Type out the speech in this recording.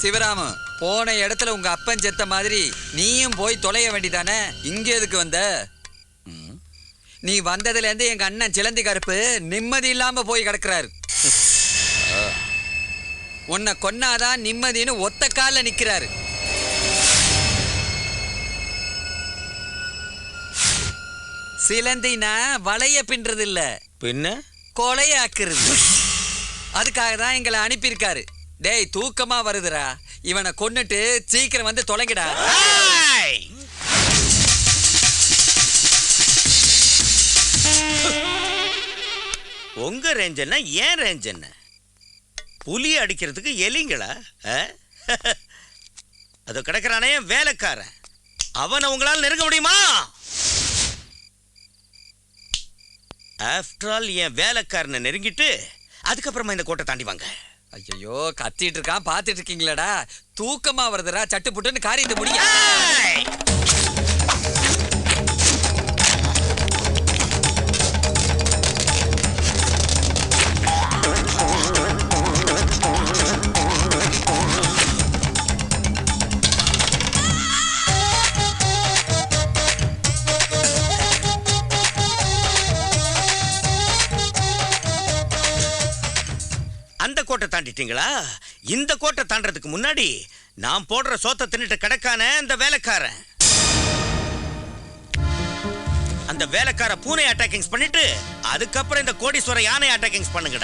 சிவராமு, போன இடத்துல உங்க அப்பன் செத்த மாதிரி நீயும் போய் தொலைய வேண்டிதானே? இங்க எதுக்கு வந்த? நீ வந்ததுல இருந்து எங்க அண்ணன் சிலந்தி கருப்பு நிம்மதி இல்லாம போய் கிடக்குறாரு. உன்னை கொன்னாதான் நிம்மதின்னு ஒத்த கால நிக்கிறாரு. சிலந்தினா வளைய பின்றது இல்ல, பின்ன கொலையாக்குறது. அதுக்காக தான் எங்களை அனுப்பியிருக்காரு. டேய், தூக்கமா வருதுடா, இவனை கொன்னுட்டு சீக்கிரம் வந்து தொலைங்கடா. உங்க ரேஞ்ச் என்ன, ஏன் ரேஞ்ச் என்ன? புலி அடிக்கிறதுக்கு எலிங்களா? அது கிடக்கிறானே வேலைக்காரன், அவனை உங்களால் நெருங்க முடியுமா? ஆஃப்டர் ஆல் என் வேலைக்காரனை நெருங்கிட்டு அதுக்கப்புறமா இந்த கோட்டை தாண்டி வாங்க. ஐயோ, கத்திட்டு இருக்கான், பாத்துட்டு இருக்கீங்களாடா? தூக்கமா வருதுடா, சட்டு புட்டுன்னு காரியத்தை முடிய. அந்த கோட்டை தாண்டிட்டீங்களா? இந்த கோட்டை தாண்டறதுக்கு முன்னாடி நான் போடுற சோத்தை தின்னுட்டு கிடக்கான அந்த வேலைக்காரன், அந்த வேலைக்கார பூனை அட்டாக்கிங்ஸ் பண்ணிட்டு அதுக்கப்புறம் இந்த கோடீஸ்வர யானை அட்டாக்கிங்ஸ் பண்ணுங்க.